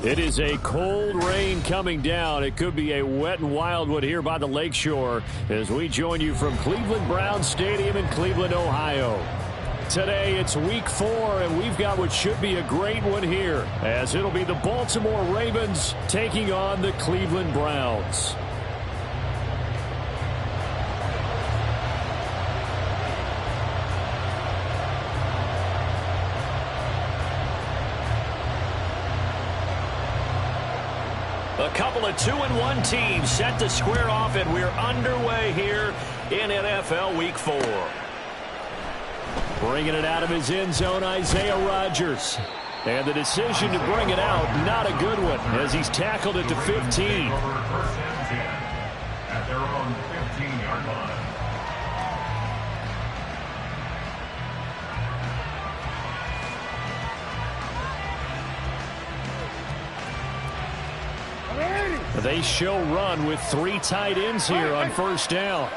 It is a cold rain coming down. It could be a wet and wild one here by the lakeshore as we join you from Cleveland Browns Stadium in Cleveland, Ohio. Today it's week 4, and we've got what should be a great one here, as it'll be the Baltimore Ravens taking on the Cleveland Browns. A couple of 2-1 teams set to square off, and we're underway here in NFL Week 4. Bringing it out of his end zone, Isaiah Rodgers. And the decision to bring it out, not a good one, as he's tackled it to 15. At their own 15-yard line. They show run with 3 tight ends here on first down.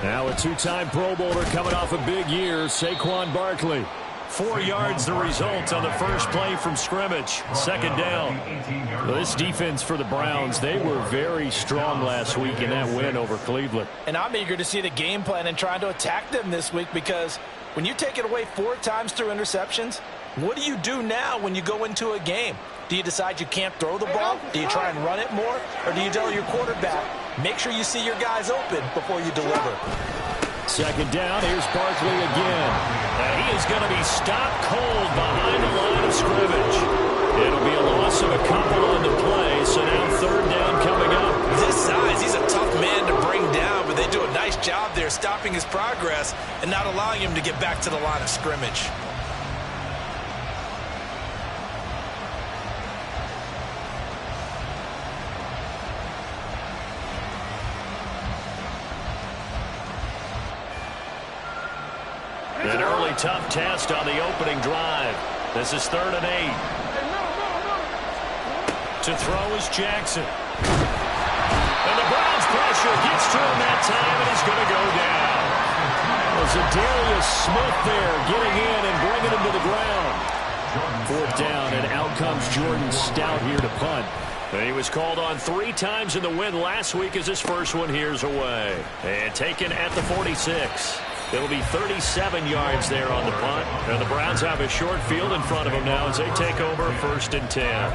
Now a 2-time Pro Bowler coming off a big year, Saquon Barkley. 4 yards the result on the first play from scrimmage. Second down. Well, this defense for the Browns, they were very strong last week in that win over Cleveland. And I'm eager to see the game plan and trying to attack them this week, because when you take it away 4 times through interceptions, what do you do now when you go into a game? Do you decide you can't throw the ball? Do you try and run it more? Or do you tell your quarterback, make sure you see your guys open before you deliver? Second down, here's Barkley again. And he is going to be stopped cold behind the line of scrimmage. It'll be a loss of a couple on the play, so now third down coming up. This size, he's a tough man to bring down, but they do a nice job there stopping his progress and not allowing him to get back to the line of scrimmage. An early tough test on the opening drive. This is 3rd and 8. To throw is Jackson. And the Browns pressure gets to him that time, and he's going to go down. Zadarius Smith there getting in and bringing him to the ground. 4th down, and out comes Jordan Stout here to punt. And he was called on 3 times in the win last week as his first one here's away. And taken at the 46. It'll be 37 yards there on the punt. And the Browns have a short field in front of them now as they take over 1st and 10.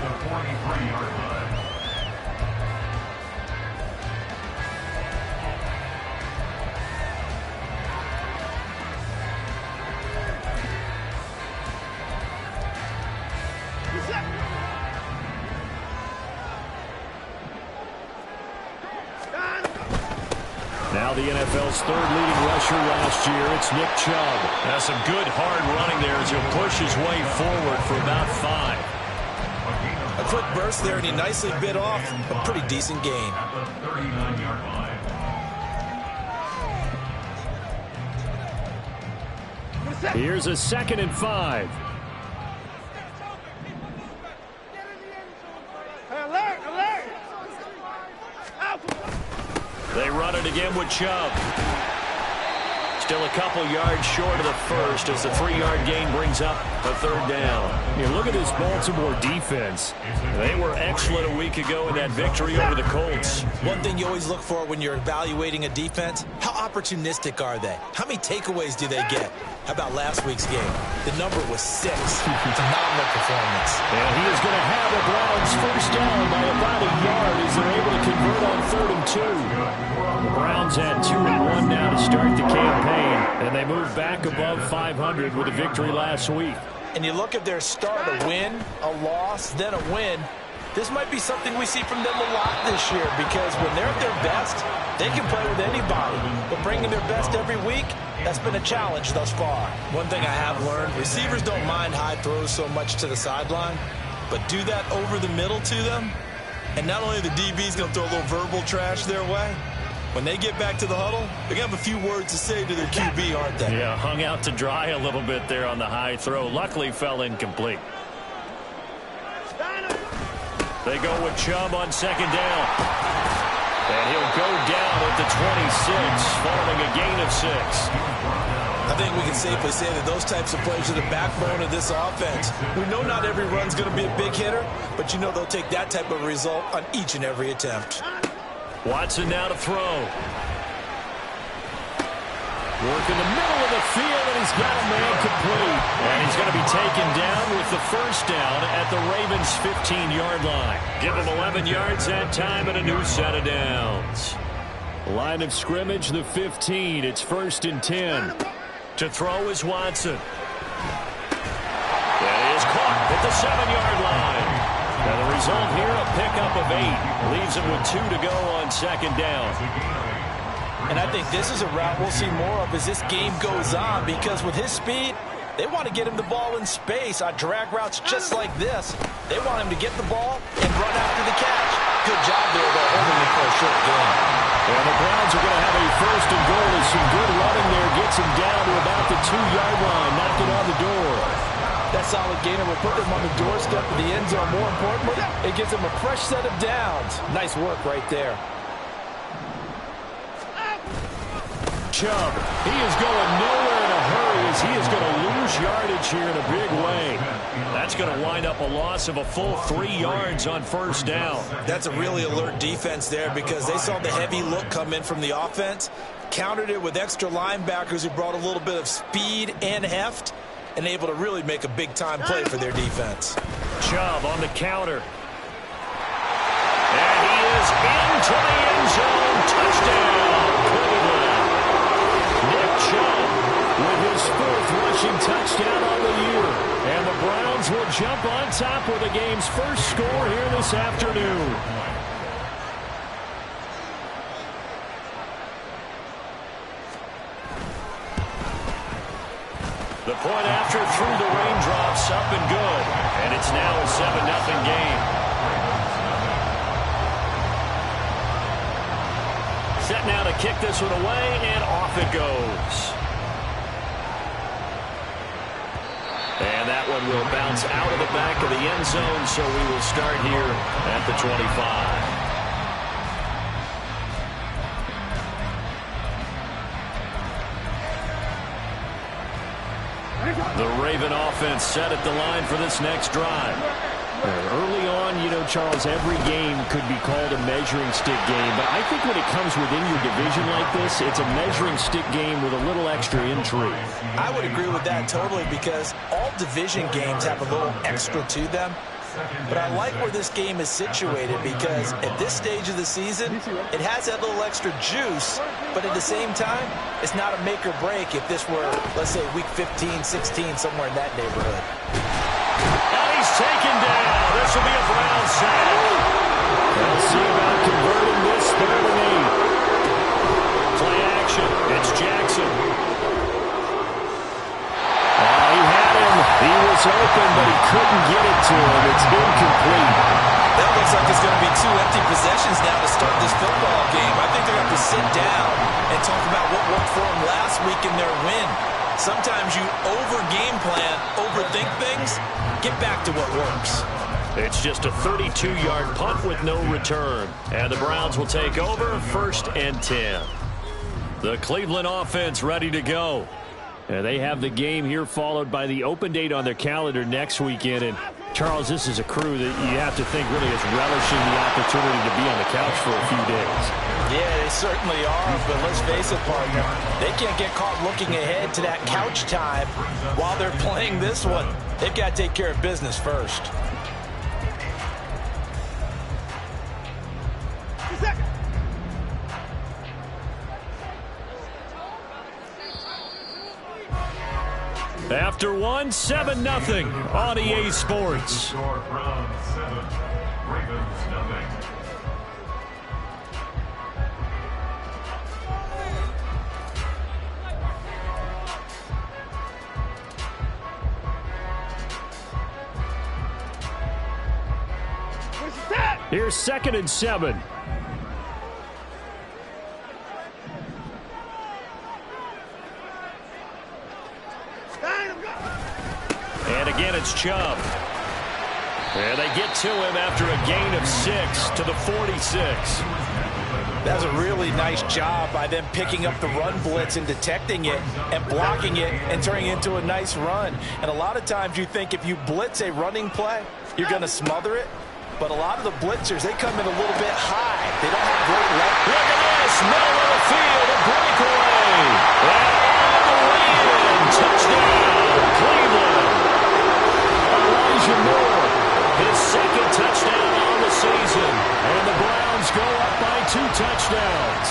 Now the NFL's 3rd leading rusher last year, it's Nick Chubb. That's some good hard running there as he'll push his way forward for about 5. A quick burst there, and he nicely bit off a pretty decent gain. At the 39-yard line. Here's a 2nd and 5. They run it again with Chubb. Still a couple yards short of the first as the 3-yard gain brings up a 3rd down. You look at this Baltimore defense. They were excellent a week ago in that victory over the Colts. One thing you always look for when you're evaluating a defense, how opportunistic are they? How many takeaways do they get? How about last week's game? The number was 6. Phenomenal performance. And he is going to have the Browns first down by about a yard as they're able to convert on 3rd and 2. The Browns had 2-1 now to start the campaign, and they moved back above 500 with a victory last week. And you look at their start, a win, a loss, then a win. This might be something we see from them a lot this year, because when they're at their best, they can play with anybody. But bringing their best every week, that's been a challenge thus far. One thing I have learned, receivers don't mind high throws so much to the sideline, but do that over the middle to them, and not only the DB's going to throw a little verbal trash their way, when they get back to the huddle, they're going to have a few words to say to their QB, aren't they? Yeah, hung out to dry a little bit there on the high throw. Luckily fell incomplete. They go with Chubb on 2nd down. And he'll go down at the 26, following a gain of 6. I think we can safely say that those types of plays are the backbone of this offense. We know not every run's going to be a big hitter, but you know they'll take that type of result on each and every attempt. Watson now to throw. Work in the middle of the field, and he's got a man complete. And he's going to be taken down with the first down at the Ravens' 15-yard line. Give him 11 yards that time and a new set of downs. Line of scrimmage, the 15. It's 1st and 10. To throw is Watson. That is caught at the 7-yard line. Now the result here, a pickup of 8. Leaves him with 2 to go on 2nd down. And I think this is a route we'll see more of as this game goes on, because with his speed, they want to get him the ball in space on drag routes just like this. They want him to get the ball and run after the catch. Good job there, though, holding it for a short game. And the Browns are going to have a 1st and goal as some good running there gets him down to about the 2-yard line, knocking on the door. That solid gainer will put them on the doorstep of the end zone. More importantly, it gives them a fresh set of downs. Nice work right there. Chubb, he is going nowhere in a hurry as he is going to lose yardage here in a big way. That's going to wind up a loss of a full 3 yards on 1st down. That's a really alert defense there, because they saw the heavy look come in from the offense, countered it with extra linebackers who brought a little bit of speed and heft, and able to really make a big-time play for their defense. Chubb on the counter. And he is into the end zone. Touchdown, Cleveland. Nick Chubb with his 4th rushing touchdown on the year. And the Browns will jump on top with the game's first score here this afternoon. The point after through the raindrops, up and good. And it's now a 7-0 game. Set now to kick this one away, and off it goes. And that one will bounce out of the back of the end zone, so we will start here at the 25. The Raven offense set at the line for this next drive. Early on, you know, Charles, every game could be called a measuring stick game. But I think when it comes within your division like this, it's a measuring stick game with a little extra intrigue. I would agree with that totally, because all division games have a little extra to them. But I like where this game is situated, because at this stage of the season, it has that little extra juice, but at the same time, it's not a make or break if this were, let's say, week 15, 16, somewhere in that neighborhood. And he's taken down. This will be a Brown sack. We'll see about converting this 3rd and 8. Play action. It's Jackson. He had him. He was open, but he couldn't get it to him. It's incomplete. That looks like it's going to be 2 empty possessions now to start this football game. I think they're going to have to sit down and talk about what worked for them last week in their win. Sometimes you over-game plan, overthink things. Get back to what works. It's just a 32-yard punt with no return. And the Browns will take over 1st and 10. The Cleveland offense ready to go. And they have the game here followed by the open date on their calendar next weekend. And, Charles, this is a crew that you have to think really is relishing the opportunity to be on the couch for a few days. Yeah, they certainly are, but let's face it, partner. They can't get caught looking ahead to that couch time while they're playing this one. They've got to take care of business first. After one, 7-0 on EA Sports. Browns 7, Ravens nothing. Here's 2nd and 7. And again, it's Chubb. And they get to him after a gain of 6 to the 46. That's a really nice job by them picking up the run blitz and detecting it and blocking it and turning it into a nice run. And a lot of times you think if you blitz a running play, you're going to smother it. But a lot of the blitzers, they come in a little bit high. They don't have great length. Look at this, middle of the field, a breakaway. And on the way in, touchdown, Cleveland. Elijah Moore, his second touchdown on the season. And the Browns go up by 2 touchdowns.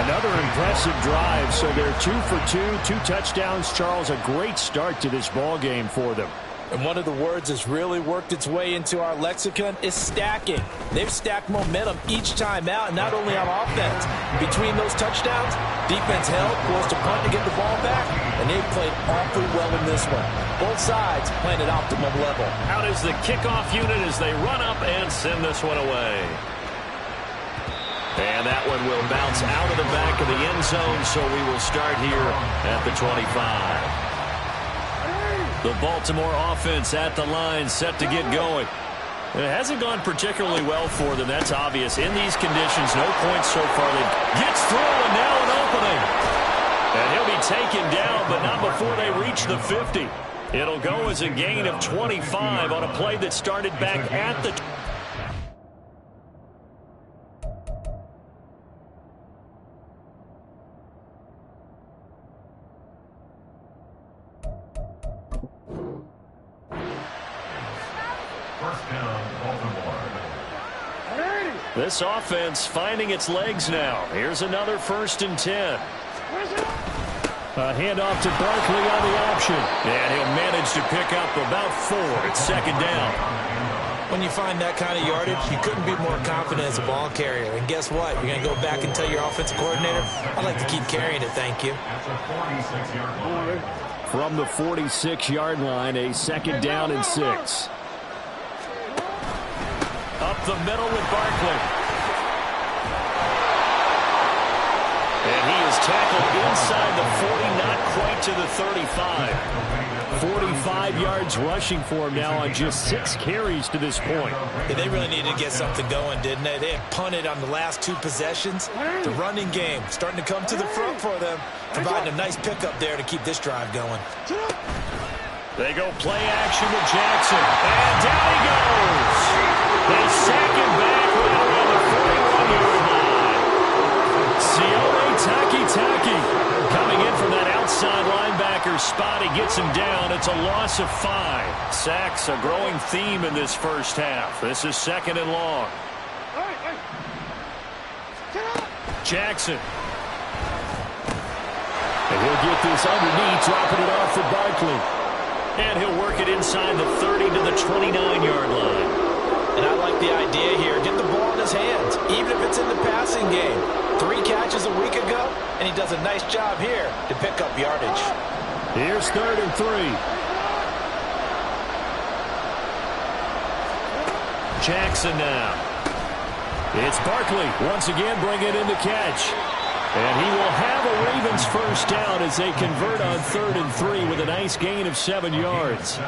Another impressive drive, so they're 2 for 2, 2 touchdowns. Charles, a great start to this ball game for them. And one of the words that's really worked its way into our lexicon is stacking. They've stacked momentum each time out, and not only on offense. Between those touchdowns, defense held, forced to punt to get the ball back, and they played awfully well in this one. Both sides playing at optimum level. Out is the kickoff unit as they run up and send this one away. And that one will bounce out of the back of the end zone, so we will start here at the 25. The Baltimore offense at the line, set to get going. It hasn't gone particularly well for them, that's obvious. In these conditions, no points so far. They gets through, and now an opening. And he'll be taken down, but not before they reach the 50. It'll go as a gain of 25 on a play that started back at the... This offense finding its legs now. Here's another 1st and 10. A handoff to Barkley on the option. And he'll manage to pick up about 4. It's 2nd down. When you find that kind of yardage, you couldn't be more confident as a ball carrier. And guess what? You're going to go back and tell your offensive coordinator, I'd like to keep carrying it, thank you. From the 46-yard line, a 2nd down and 6. Up the middle with Barkley. And he is tackled inside the 40, not quite to the 35. 45 yards rushing for him now on just 6 carries to this point. Yeah, they really needed to get something going, didn't they? They had punted on the last 2 possessions. The running game starting to come to the front for them, providing a nice pickup there to keep this drive going. They go play action with Jackson. And down he goes. They sack him back right around the 41-yard line. Sione Takitaki coming in from that outside linebacker spot. He gets him down. It's a loss of 5. Sacks a growing theme in this first half. This is 2nd and long. Jackson. And he'll get this underneath, dropping it off for Barkley. And he'll work it inside the 30 to the 29-yard line. And I like the idea here. Get the ball in his hands, even if it's in the passing game. 3 catches a week ago, and he does a nice job here to pick up yardage. Here's 3rd and 3. Jackson now. It's Barkley once again bringing in the catch. And he will have a Ravens 1st down as they convert on 3rd and 3 with a nice gain of 7 yards.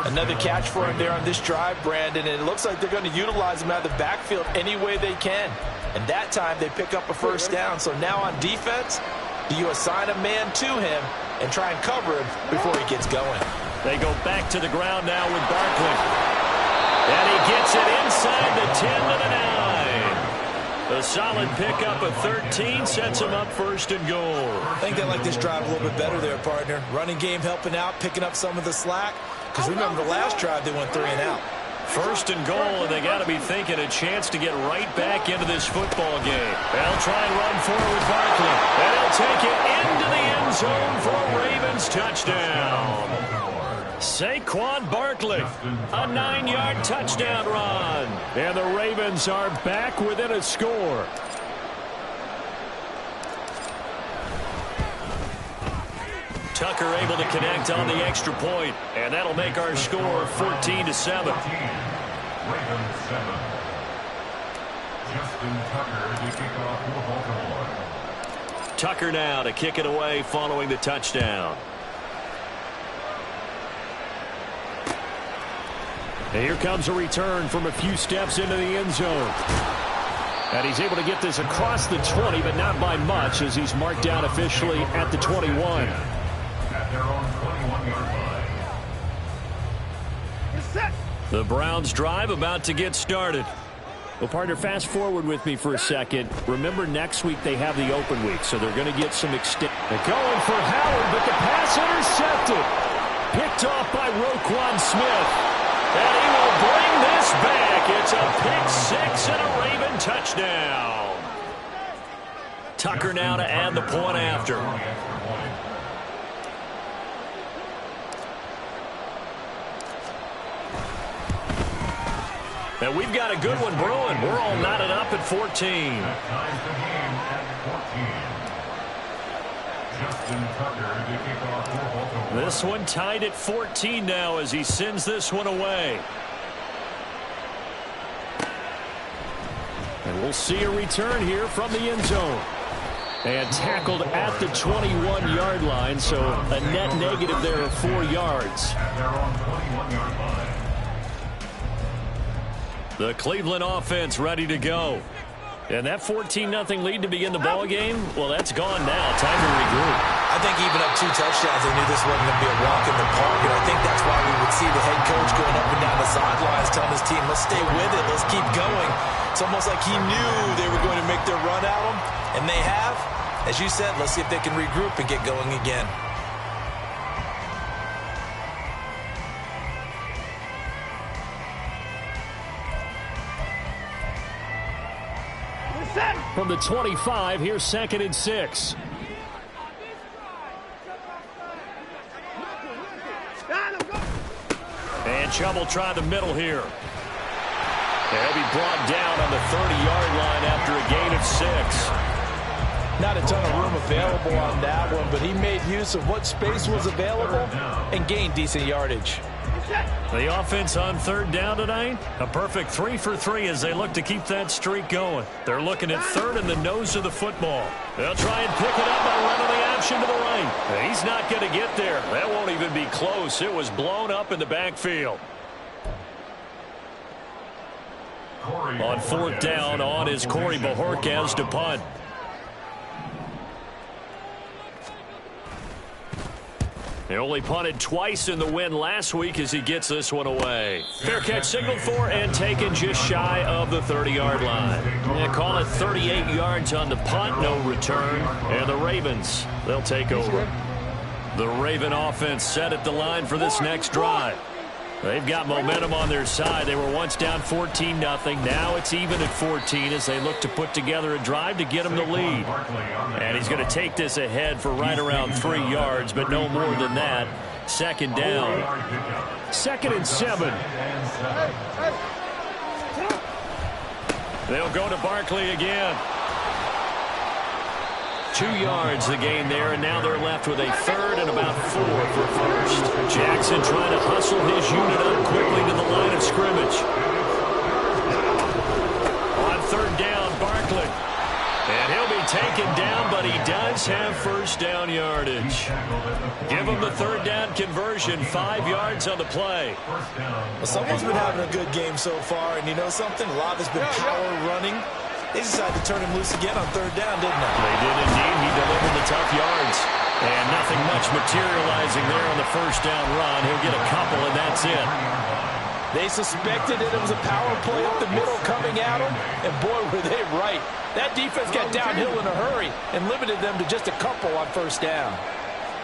Another catch for him there on this drive, Brandon, and it looks like they're going to utilize him out of the backfield any way they can. And that time they pick up a 1st down. So now on defense, do you assign a man to him and try and cover him before he gets going? They go back to the ground now with Barkley. And he gets it inside the 10 to the 9. A solid pickup of 13 sets him up 1st and goal. I think they like this drive a little bit better there, partner. Running game helping out, picking up some of the slack. Because remember, the last drive they went 3 and out. 1st and goal, and they got to be thinking a chance to get right back into this football game. They'll try and run forward with Barkley. And he'll take it into the end zone for a Ravens touchdown. Saquon Barkley, a 9-yard touchdown run. And the Ravens are back within a score. Tucker able to connect on the extra point, and that'll make our score 14-7. Ravens 7. Justin Tucker to kick off for Baltimore. Tucker now to kick it away following the touchdown. And here comes a return from a few steps into the end zone. And he's able to get this across the 20, but not by much, as he's marked down officially at the 21. At their own 21-yard line. The Browns drive about to get started. Well, partner, fast forward with me for a second. Remember, next week they have the open week, so they're going to get some extent. They're going for Howard, but the pass intercepted. Picked off by Roquan Smith. And he will bring this back. It's a pick 6 and a Raven touchdown. Tucker now to add the point after. And we've got a good one brewing. We're all knotted up at 14. That ties the game at 14. Justin Tucker to kick off for Baltimore. This one tied at 14 now as he sends this one away. And we'll see a return here from the end zone. And tackled at the 21-yard line, so a net negative there of 4 yards. At their own 21-yard line. The Cleveland offense ready to go. And that 14-0 lead to begin the ball game, well, that's gone now. Time to regroup. I think even up 2 touchdowns, they knew this wasn't going to be a walk in the park. And I think that's why we would see the head coach going up and down the sidelines telling his team, let's stay with it, let's keep going. It's almost like he knew they were going to make their run at him, and they have. As you said, let's see if they can regroup and get going again. From the 25, here's 2nd and 6. And Chubb will try the middle here. They'll be brought down on the 30-yard line after a gain of 6. Not a ton of room available on that one, but he made use of what space was available and gained decent yardage. The offense on 3rd down tonight, a perfect 3 for 3 as they look to keep that streak going. They're looking at 3rd in the nose of the football. They'll try and pick it up by running the option to the right. He's not going to get there. That won't even be close. It was blown up in the backfield. On 4th down, on is Corey Bojorquez to punt. He only punted twice in the win last week as he gets this one away. Fair catch signaled for and taken just shy of the 30-yard line. They call it 38 yards on the punt, no return. And the Ravens, they'll take over. The Raven offense set at the line for this next drive. They've got momentum on their side. They were once down 14-0. Now it's even at 14 as they look to put together a drive to get them the lead. And he's going to take this ahead for right around 3 yards, but no more than that. 2nd down. 2nd and 7. They'll go to Barkley again. 2 yards the gain there, and now they're left with a 3rd and about 4 for first. Jackson trying to hustle his unit up quickly to the line of scrimmage. On 3rd down, Barkley. And he'll be taken down, but he does have 1st down yardage. Give him the 3rd down conversion, 5 yards on the play. Well, someone's been having a good game so far, and you know something? A lot has been power running. They decided to turn him loose again on 3rd down, didn't they? They did indeed. He delivered the tough yards. And nothing much materializing there on the 1st down run. He'll get a couple, and that's it. They suspected that it was a power play up the middle coming at them, and boy, were they right. That defense got downhill in a hurry and limited them to just a couple on 1st down.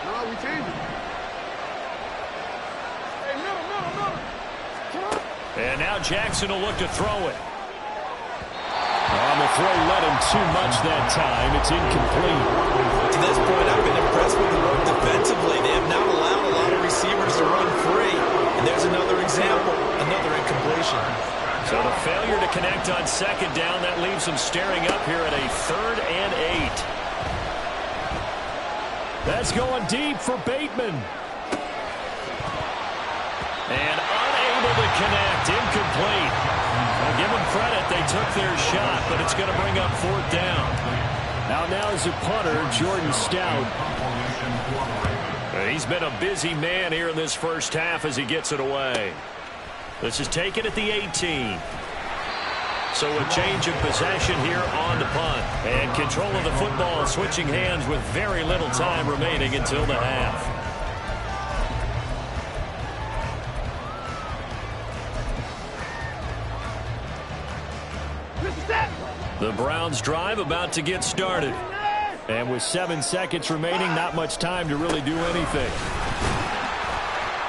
No, we changed it. Hey, middle. And now Jackson will look to throw it. The throw led him too much that time. It's incomplete. To this point, I've been impressed with the work defensively. They have not allowed a lot of receivers to run free. And there's another example, another incompletion. So the failure to connect on 2nd down, that leaves them staring up here at a 3rd and 8. That's going deep for Bateman. And unable to connect, incomplete. Well, give them credit, they took their shot, but it's going to bring up 4th down. Now is the punter, Jordan Stout. He's been a busy man here in this 1st half as he gets it away. This is taken at the 18. So a change of possession here on the punt. And control of the football switching hands with very little time remaining until the half. The Browns drive about to get started. And with 7 seconds remaining, not much time to really do anything.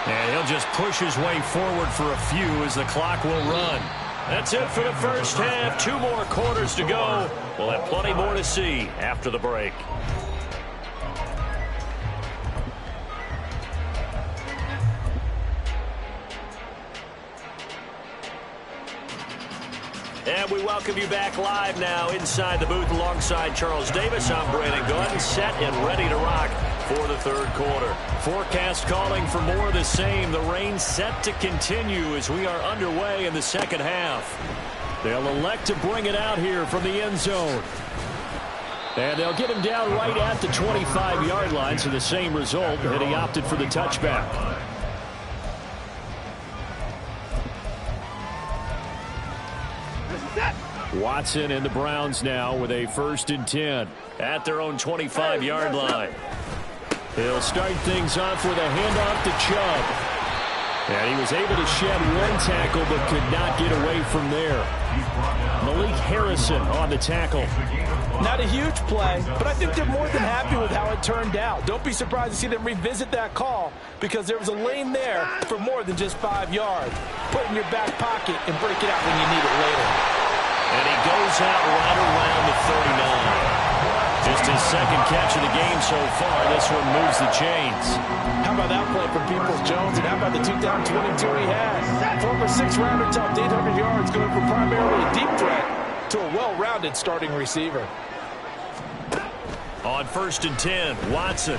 And he'll just push his way forward for a few as the clock will run. That's it for the first half. 2 more quarters to go. We'll have plenty more to see after the break. And we welcome you back live now inside the booth alongside Charles Davis. I'm Brandon Gunn, set and ready to rock for the third quarter. Forecast calling for more of the same. The rain set to continue as we are underway in the second half. They'll elect to bring it out here from the end zone. And they'll get him down right at the 25-yard line, so the same result, and he opted for the touchback. Watson and the Browns now with a 1st and 10 at their own 25-yard line. He'll start things off with a handoff to Chubb. And he was able to shed 1 tackle but could not get away from there. Malik Harrison on the tackle. Not a huge play, but I think they're more than happy with how it turned out. Don't be surprised to see them revisit that call because there was a lane there for more than just 5 yards. Put it in your back pocket and break it out when you need it later. And he goes out right around the 39. Just his 2nd catch of the game so far. This one moves the chains. How about that play from Peoples-Jones? And how about the 2-down-22 he had? Former 6th-rounder topped 800 yards going for primarily a deep threat to a well-rounded starting receiver. On 1st and 10, Watson.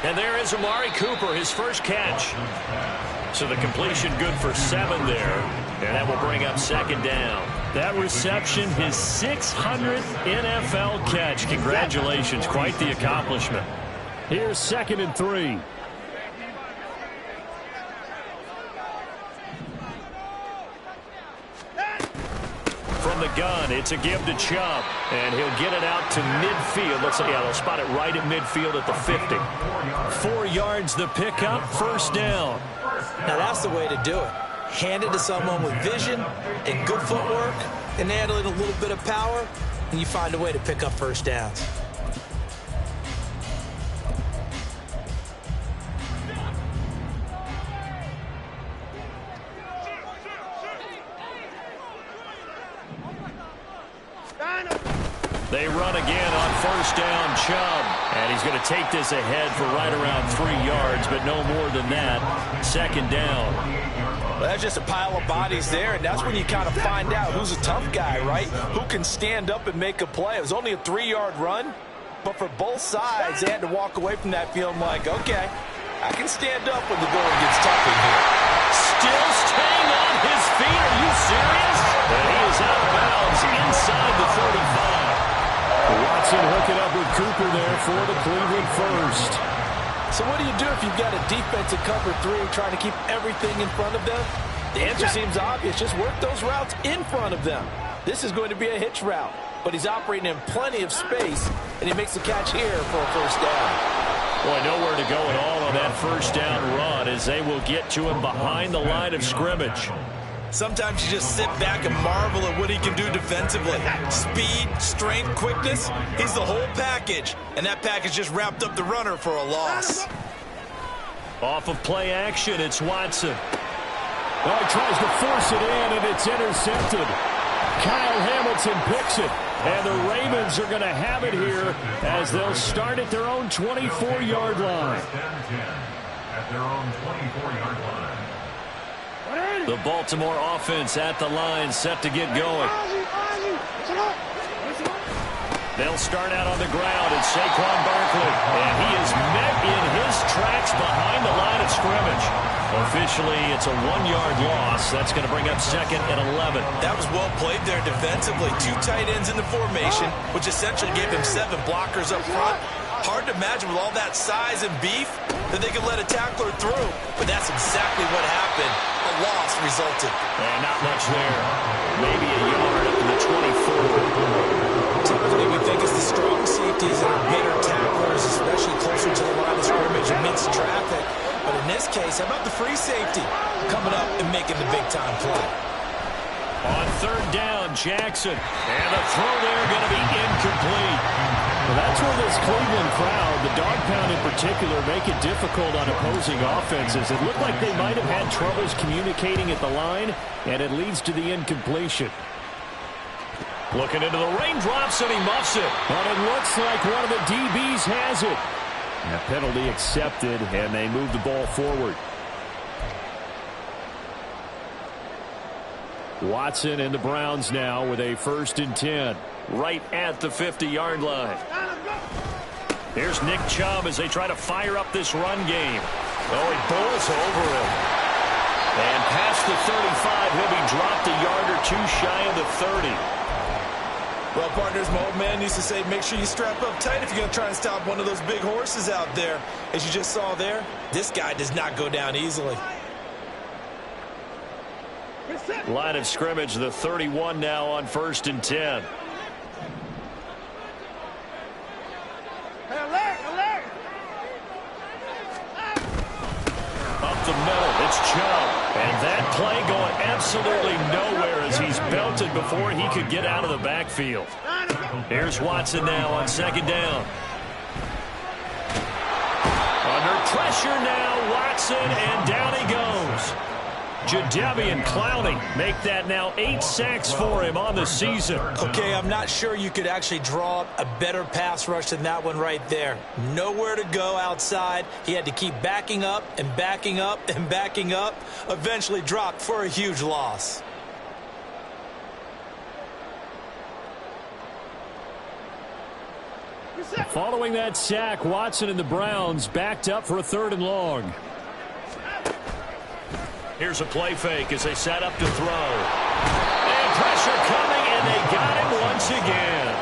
And there is Amari Cooper, his first catch. So the completion good for 7 there. And that will bring up 2nd down. That reception, his 600th NFL catch. Congratulations, quite the accomplishment. Here's 2nd and 3. From the gun, it's a give to Chubb. And he'll get it out to midfield. Let's say, yeah, they'll spot it right at midfield at the 50. 4 yards the pickup, 1st down. Now that's the way to do it. Hand it to someone with vision and good footwork and handle it a little bit of power, and you find a way to pick up 1st downs. They run again on 1st down, Chubb. And he's going to take this ahead for right around 3 yards, but no more than that. 2nd down. Well, that's just a pile of bodies there, and that's when you kind of find out who's a tough guy, right? Who can stand up and make a play. It was only a 3-yard run, but for both sides, they had to walk away from that feeling like, okay, I can stand up when the going gets tough in here. Still staying on his feet. Are you serious? And he is out of bounds inside the 35. Watson hooking up with Cooper there for the Cleveland 1st. So what do you do if you've got a defensive cover 3 trying to keep everything in front of them? The answer seems obvious. Just work those routes in front of them. This is going to be a hitch route, but he's operating in plenty of space, and he makes the catch here for a 1st down. Boy, nowhere to go at all on that 1st down run as they will get to him behind the line of scrimmage. Sometimes you just sit back and marvel at what he can do defensively. Speed, strength, quickness, he's the whole package. And that package just wrapped up the runner for a loss. Off of play action, it's Watson. Oh, he tries to force it in, and it's intercepted. Kyle Hamilton picks it. And the Ravens are going to have it here as they'll start at their own 24-yard line. At their own 24-yard line. The Baltimore offense at the line, set to get going. They'll start out on the ground, and Saquon Barkley. And he is met in his tracks behind the line of scrimmage. Officially, it's a 1-yard loss. That's going to bring up 2nd and 11. That was well played there defensively. 2 tight ends in the formation, which essentially gave him 7 blockers up front. Hard to imagine with all that size and beef that they could let a tackler through. But that's exactly what happened. A loss resulted. And not much there. Maybe a yard up to the 24. Typically, we think it's the strong safeties that are better tacklers, especially closer to the line of scrimmage amidst traffic. But in this case, how about the free safety coming up and making the big-time play? On 3rd down, Jackson. And the throw there going to be incomplete. Well, that's where this Cleveland crowd, the dog pound in particular, make it difficult on opposing offenses. It looked like they might have had troubles communicating at the line, and it leads to the incompletion. Looking into the raindrops, and he muffs it. But it looks like one of the DBs has it. And a penalty accepted, and they move the ball forward. Watson and the Browns now with a 1st and 10. Right at the 50-yard line. Here's Nick Chubb as they try to fire up this run game. Oh, he bowls over him. And past the 35, he'll be dropped a yard or 2 shy of the 30. Well, partners, my old man used to say, make sure you strap up tight if you're going to try and stop one of those big horses out there. As you just saw there, this guy does not go down easily. Line of scrimmage, the 31 now on 1st and 10. Up the middle, it's Chubb. And that play going absolutely nowhere as he's belted before he could get out of the backfield. Here's Watson now on 2nd down. Under pressure now, Watson, and down he goes. Jadeveon Clowney make that now 8 sacks for him on the season. Okay, I'm not sure you could actually draw up a better pass rush than that one right there. Nowhere to go outside. He had to keep backing up and backing up and backing up. Eventually dropped for a huge loss. Following that sack, Watson and the Browns backed up for a 3rd and long. Here's a play fake as they set up to throw. And pressure coming, and they got him once again.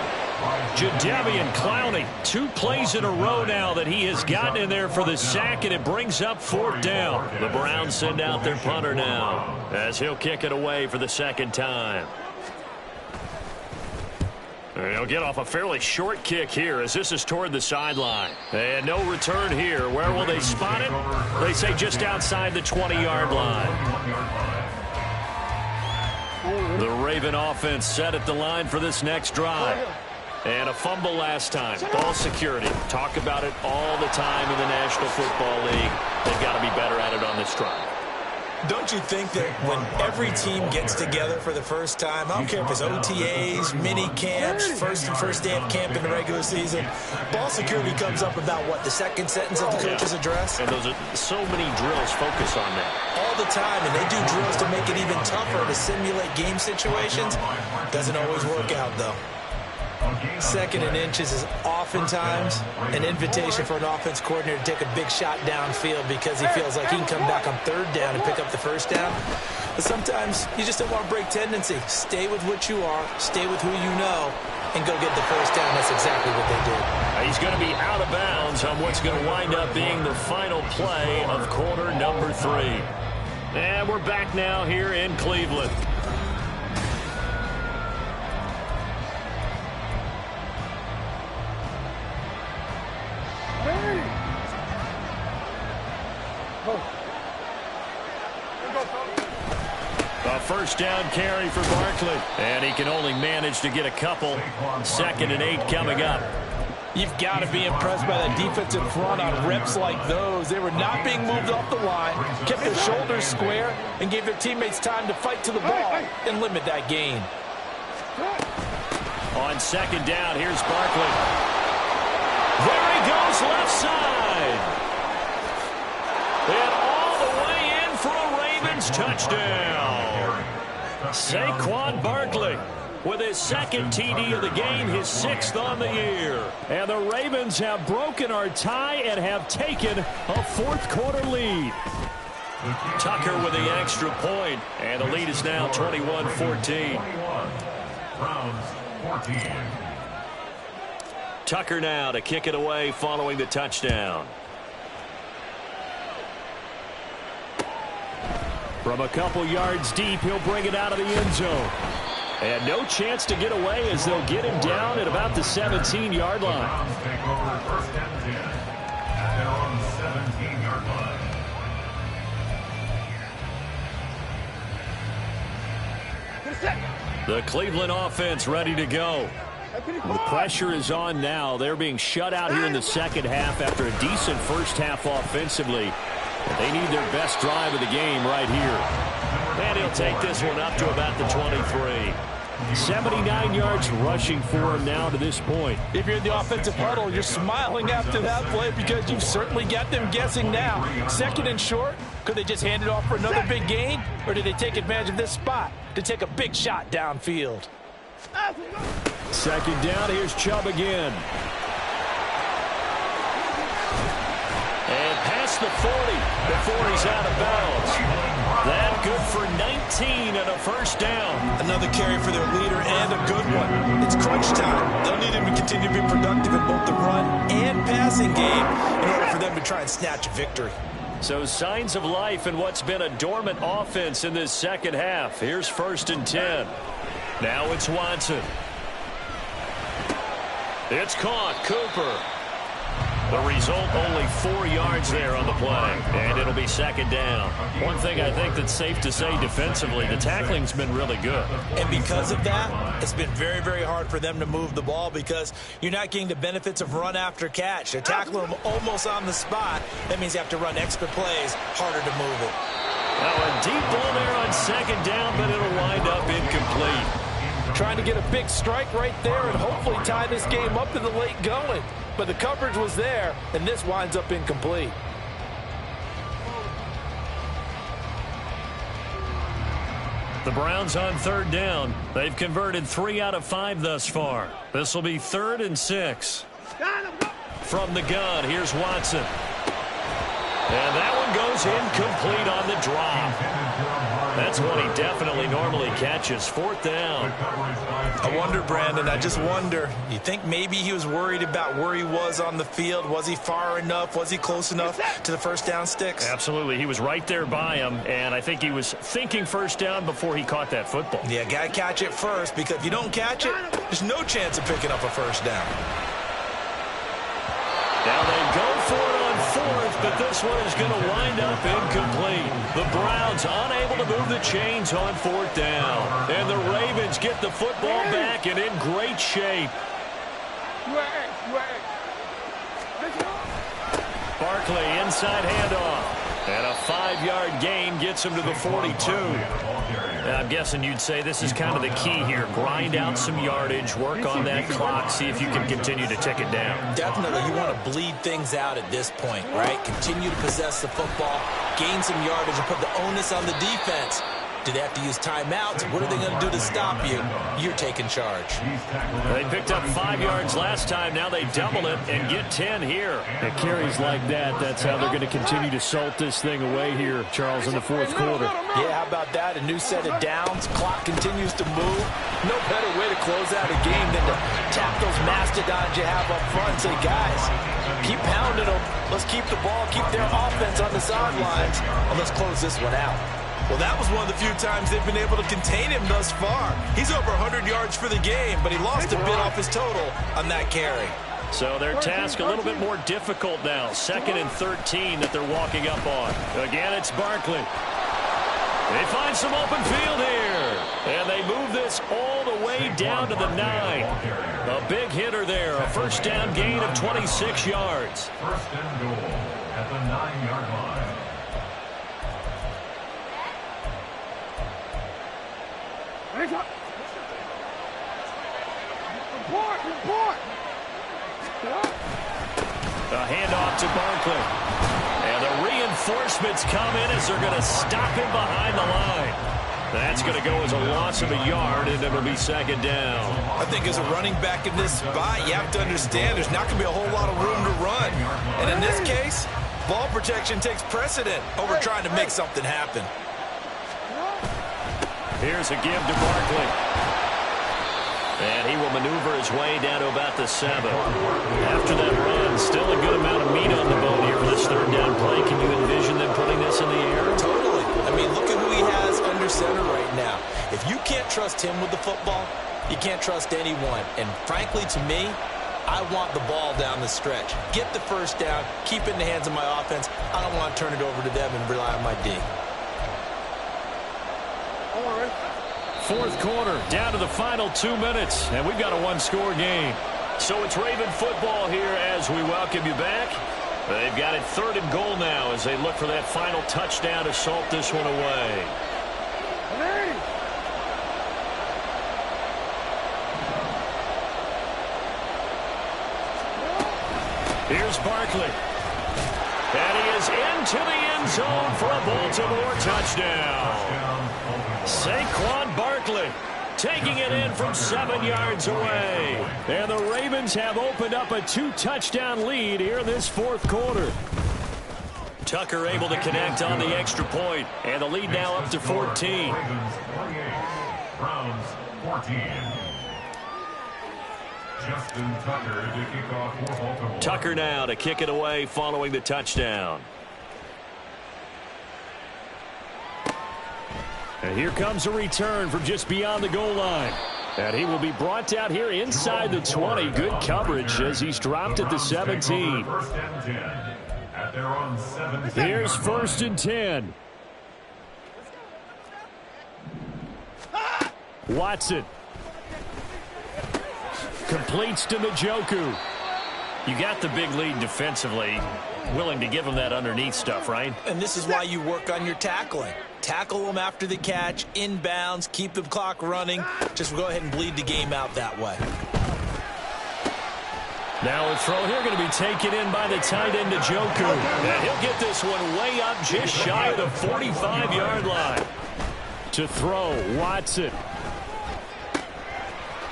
Jadeveon Clowney, 2 plays in a row now that he has gotten in there for the sack, and it brings up 4th down. The Browns send out their punter now as he'll kick it away for the 2nd time. He'll get off a fairly short kick here as this is toward the sideline. And no return here. Where will they spot it? They say just outside the 20-yard line. The Raven offense set at the line for this next drive. And a fumble last time. Ball security. Talk about it all the time in the National Football League. They've got to be better at it on this drive. Don't you think that when every team gets together for the first time, I don't care if it's OTAs, mini camps, first day of camp in the regular season, ball security comes up about what, the 2nd sentence of the coach's address? And those are so many drills focus on that. All the time, and they do drills to make it even tougher to simulate game situations. Doesn't always work out, though. 2nd and inches is oftentimes an invitation for an offense coordinator to take a big shot downfield because he feels like he can come back on 3rd down and pick up the 1st down. But sometimes you just don't want to break tendency. Stay with what you are, stay with who you know, and go get the 1st down. That's exactly what they did. He's going to be out of bounds on what's going to wind up being the final play of quarter number 3. And we're back now here in Cleveland. A 1st down carry for Barkley. And he can only manage to get a couple. 2nd and 8 coming up. You've got to be impressed by that defensive front on reps like those. They were not being moved off the line, kept their shoulders square, and gave their teammates time to fight to the ball and limit that gain. On 2nd down, here's Barkley. There he goes, left side. And all the way in for a Ravens touchdown. Saquon Barkley with his 2nd TD of the game, his 6th on the year. And the Ravens have broken our tie and have taken a 4th quarter lead. Tucker with the extra point, and the lead is now 21-14. Browns 14. Tucker now to kick it away following the touchdown. From a couple yards deep, he'll bring it out of the end zone. And no chance to get away as they'll get him down at about the 17-yard line. Browns take over first and 10 at their own 17-yard line. The Cleveland offense ready to go. The pressure is on now. They're being shut out here in the second half after a decent first half offensively. But they need their best drive of the game right here. And he'll take this one up to about the 23. 79 yards rushing for him now to this point. If you're in the offensive huddle, you're smiling after that play because you've certainly got them guessing now. Second and short, could they just hand it off for another big gain? Or did they take advantage of this spot to take a big shot downfield? Second down, here's Chubb again. And past the 40 before he's out of bounds. That good for 19 and a first down. Another carry for their leader and a good one. It's crunch time. They'll need him to continue to be productive in both the run and passing game in order for them to try and snatch a victory. So signs of life in what's been a dormant offense in this second half. Here's first and 10. Now it's Watson. It's caught. Cooper. The result, only 4 yards there on the play, and it'll be second down. One thing I think that's safe to say defensively, the tackling's been really good. And because of that, it's been very, very hard for them to move the ball because you're not getting the benefits of run after catch. They're tackling them almost on the spot. That means you have to run extra plays, harder to move it. Now a deep ball there on second down, but it'll wind up incomplete. Trying to get a big strike right there and hopefully tie this game up in the late going. But the coverage was there, and this winds up incomplete. The Browns on third down. They've converted 3 out of 5 thus far. This will be 3rd and 6. From the gun, here's Watson. And that one goes incomplete on the drop. That's one he definitely normally catches. 4th down. I wonder, Brandon, I just wonder, you think maybe he was worried about where he was on the field? Was he far enough? Was he close enough to the first down sticks? Absolutely. He was right there by him, and I think he was thinking first down before he caught that football. Yeah, got to catch it first, because if you don't catch it, there's no chance of picking up a first down. Now they go for it on 4th, but this one is going to wind up incomplete. The Browns unable to move the chains on 4th down. And the Ravens get the football back and in great shape. Barkley inside handoff. And a 5-yard gain gets him to the 42. And I'm guessing you'd say this is kind of the key here. Grind out some yardage, work on that clock, see if you can continue to tick it down. Definitely, you want to bleed things out at this point, right? Continue to possess the football, gain some yardage, and put the onus on the defense. Do they have to use timeouts? What are they going to do to stop you? You're taking charge. They picked up 5 yards last time. Now they double it and get 10 here. It carries like that. That's how they're going to continue to salt this thing away here, Charles, in the 4th quarter. Yeah, how about that? A new set of downs. Clock continues to move. No better way to close out a game than to tap those mastodons you have up front and say, guys, keep pounding them. Let's keep the ball, keep their offense on the sidelines, and let's close this one out. Well, that was one of the few times they've been able to contain him thus far. He's over 100 yards for the game, but he lost a bit off his total on that carry. So their task a little bit more difficult now. 2nd and 13 that they're walking up on. Again, it's Barkley. They find some open field here. And they move this all the way down to the 9. A big hitter there. A first down gain of 26 yards. First and goal at the 9-yard line. A handoff to Barkley. And the reinforcements come in as they're going to stop him behind the line. That's going to go as a loss of a yard, and it'll be second down. I think as a running back in this spot, you have to understand there's not going to be a whole lot of room to run. And in this case, Ball protection takes precedent over trying to make something happen. Here's a give to Barkley. And he will maneuver his way down to about the 7. After that run, still a good amount of meat on the bone here for this third down play. Can you envision them putting this in the air? Totally. I mean, look at who he has under center right now. If you can't trust him with the football, you can't trust anyone. And frankly, to me, I want the ball down the stretch. Get the first down, keep it in the hands of my offense. I don't want to turn it over to them and rely on my D. Fourth quarter, down to the final 2 minutes, and we've got a one-score game. So it's Raven football here as we welcome you back. They've got it 3rd and goal now as they look for that final touchdown to salt this one away. Here's Barkley. And he is into the end zone for a Baltimore touchdown. Saquon Barkley taking it in from 7 yards away. And the Ravens have opened up a 2-touchdown lead here in this fourth quarter. Tucker able to connect on the extra point, and the lead now up to 14. Browns 14. Justin Tucker to kick off for Baltimore. Tucker now to kick it away following the touchdown. And here comes a return from just beyond the goal line. And he will be brought out here inside the 20. Good coverage as he's dropped at the 17. Here's 1st and 10. Watson. Completes to Njoku. You got the big lead defensively. Willing to give him that underneath stuff, right? And this is why you work on your tackling. Tackle them after the catch, inbounds, keep the clock running. Just go ahead and bleed the game out that way. Now a throw here going to be taken in by the tight end Njoku. And he'll get this one way up just shy of the 45-yard line. To throw, Watson.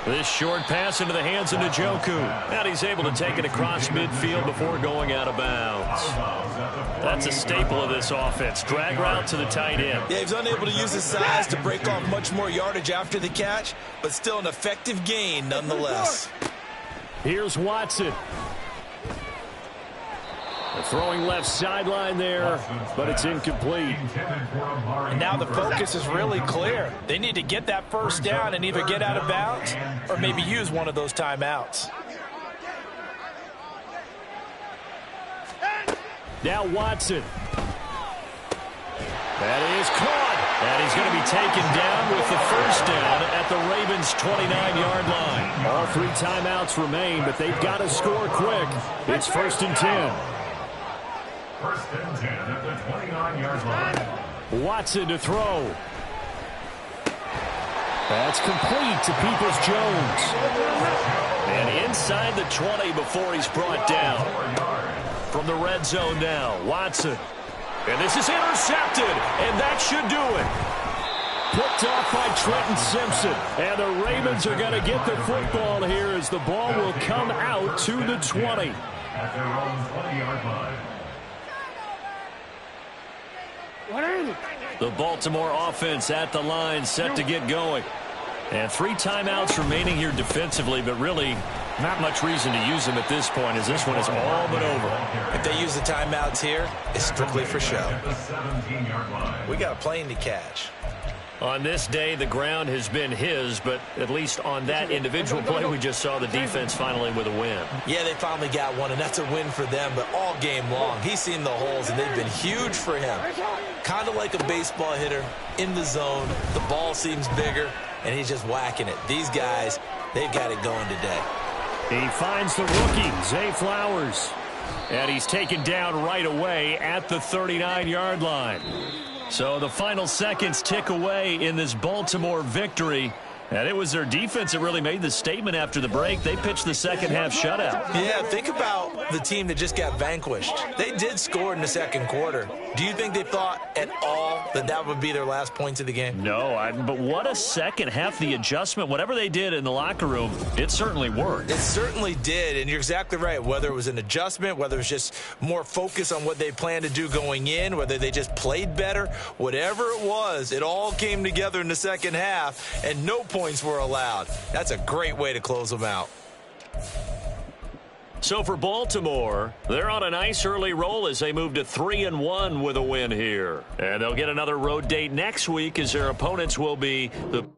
This short pass into the hands of Njoku. And he's able to take it across midfield before going out of bounds. That's a staple of this offense. Drag route to the tight end. Yeah, he's unable to use his size to break off much more yardage after the catch, but still an effective gain nonetheless. Here's Watson. The throwing left sideline there, but it's incomplete. And now the focus is really clear. They need to get that first down and either get out of bounds or maybe use one of those timeouts. Now Watson. That is caught. And he's going to be taken down with the first down at the Ravens' 29-yard line. All 3 timeouts remain, but they've got to score quick. It's 1st and 10. 1st and 10 at the 29-yard line. Watson to throw. That's complete to Peoples-Jones. And inside the 20 before he's brought down. From the red zone now, Watson. And this is intercepted, and that should do it. Picked off by Trenton Simpson. And the Ravens are going to get the football here as the ball will come out to the 20. At their own 20-yard line. The Baltimore offense at the line set to get going. And 3 timeouts remaining here defensively, but really not much reason to use them at this point as this one is all but over. If they use the timeouts here, it's strictly for show. We got a plane to catch. On this day, the ground has been his, but at least on that individual play, we just saw the defense finally with a win. Yeah, they finally got one, and that's a win for them, but all game long, he's seen the holes, and they've been huge for him. Kind of like a baseball hitter in the zone. The ball seems bigger, and he's just whacking it. These guys, they've got it going today. He finds the rookie, Zay Flowers, and he's taken down right away at the 39-yard line. So the final seconds tick away in this Baltimore victory. And it was their defense that really made the statement after the break. They pitched the second half shutout. Yeah, think about the team that just got vanquished. They did score in the second quarter. Do you think they thought at all that that would be their last points of the game? No, but what a second half. The adjustment, whatever they did in the locker room, it certainly worked. It certainly did, and you're exactly right. Whether it was an adjustment, whether it was just more focus on what they planned to do going in, whether they just played better, whatever it was, it all came together in the second half, and no points were allowed. That's a great way to close them out. So for Baltimore, they're on a nice early roll as they move to 3-1 with a win here. And they'll get another road date next week as their opponents will be the